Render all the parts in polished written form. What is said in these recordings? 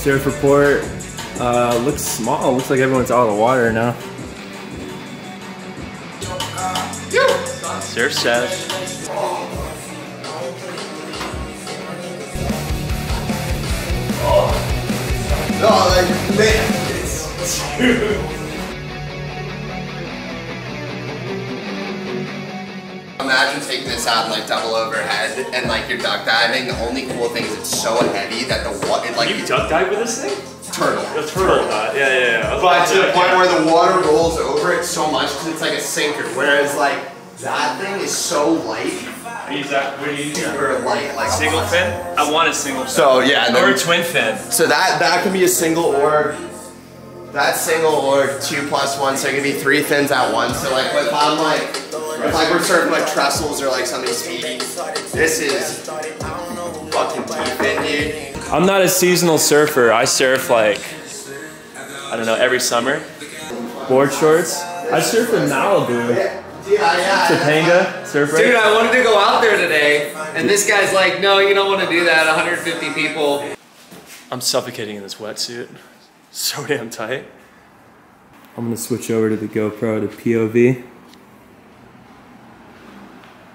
Surf report. Looks small. Looks like everyone's out of the water now. Surf sesh. Oh, like, man, it's Imagine taking this out and like double overhead and like you're duck diving. The only cool thing is it's so heavy that the water, like You duck dive with this thing? Turtle. A turtle. Yeah. But to the point where the water rolls over it so much because it's like a sinker. Whereas like that thing is so light. What are you using? Super light, like single fin? I want a single fin. So yeah, or a twin fin. So that can be a single or that's single or 2+1. So it can be 3 fins at once. So like if I'm like if like we're surfing like trestles or like something speedy, this is fucking T-fin, dude. I'm not a seasonal surfer. I surf like, I don't know, every summer. Board shorts. I surf in Malibu. Topanga, surf right? Dude, I wanted to go out there today, and this guy's like, no, you don't want to do that, 150 people. I'm suffocating in this wetsuit. So damn tight. I'm gonna switch over to the GoPro to POV.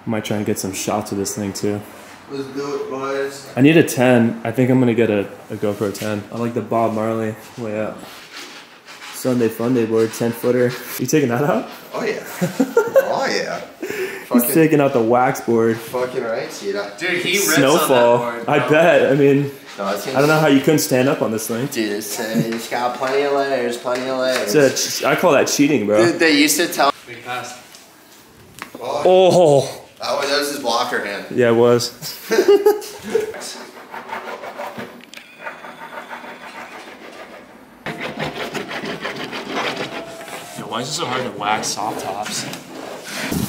Might try and get some shots of this thing too. Let's do it, boys. I need a 10. I think I'm gonna get a GoPro 10. I like the Bob Marley way up. Sunday Funday board, 10-footer. You taking that out? Oh yeah. Oh yeah. He's taking out the wax board. Fucking right, see that? Dude, he rips Snowfall. on that board, I bet. I mean, no, I don't know how you couldn't stand up on this thing. Dude, it's got plenty of layers, plenty of layers. I call that cheating, bro. Dude, they used to tell. Big pass. Oh. That was his blocker hand. Yeah, it was. Yo, why is it so hard to wax soft tops?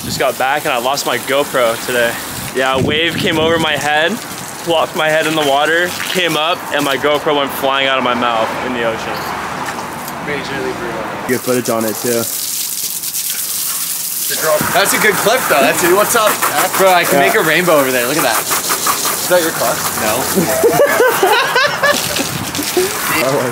Just got back and I lost my GoPro today. Yeah, a wave came over my head, plopped my head in the water, came up, and my GoPro went flying out of my mouth in the ocean. Majorly brutal. Good footage on it too. That's a good clip though. That's it. What's up? Bro, I can make a rainbow over there. Look at that. Is that your clutch? No.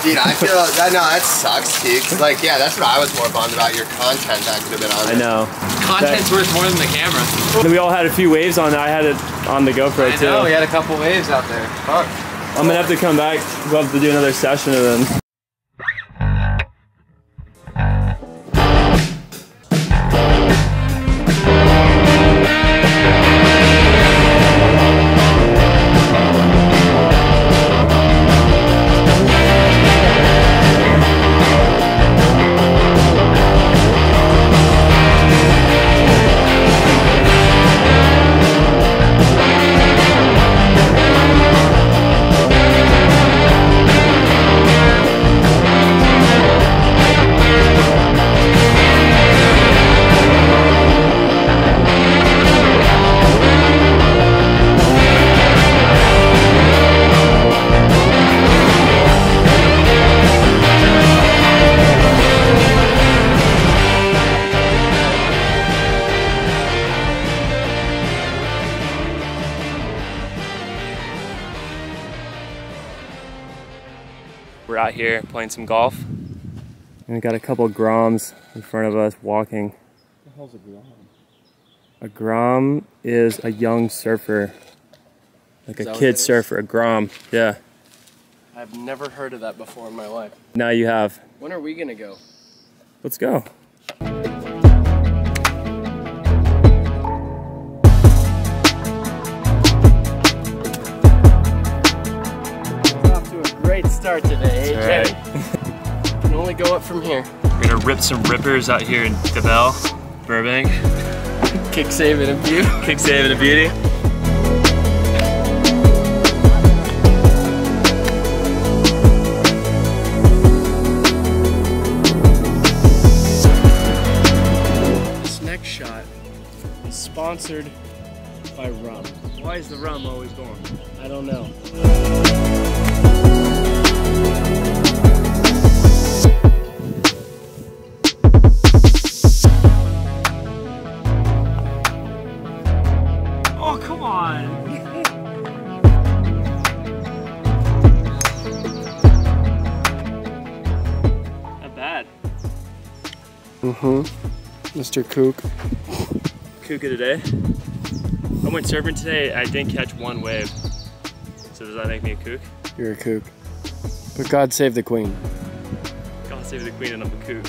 Dude, I feel that sucks, dude. Cause like, yeah, that's what I was more bummed about. Your content that could have been on. I know. Content's worth more than the camera. We all had a few waves on it. I had it on the GoPro too. I know, we had a couple waves out there. Fuck. I'm gonna have to come back. We'll have to do another session of them. We're out here playing some golf. And we got a couple groms in front of us walking. What the hell's a grom? A grom is a young surfer. Like a kid surfer, a grom, yeah. I've never heard of that before in my life. Now you have. When are we gonna go? Let's go. Great start today, AJ. Right. Can only go up from here. We're gonna rip some rippers out here in DeBelle, Burbank. Kick saving a view. Kick saving a beauty. This next shot is sponsored by rum. Why is the rum always gone? I don't know. Oh, come on. Mr. Kook. Kook of the day. I went surfing today, I didn't catch one wave. So does that make me a kook? You're a kook. But God save the queen. God save the queen and I'm a kook.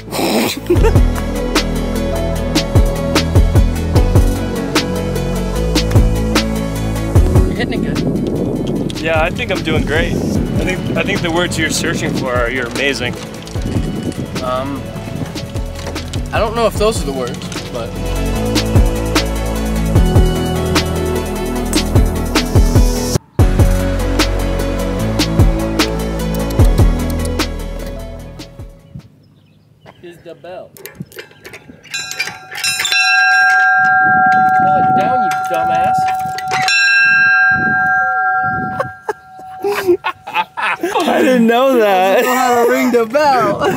You're hitting it good. Yeah, I think I'm doing great. I think the words you're searching for are you're amazing. I don't know if those are the words, but is the bell. Pull it down, you dumbass. I didn't know that. I don't know how to ring the bell.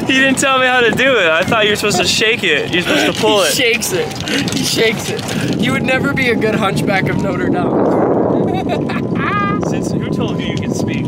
He didn't tell me how to do it. I thought you were supposed to shake it. You're supposed to pull it. He shakes it. He shakes it. You would never be a good hunchback of Notre Dame. Since who told you you can speak?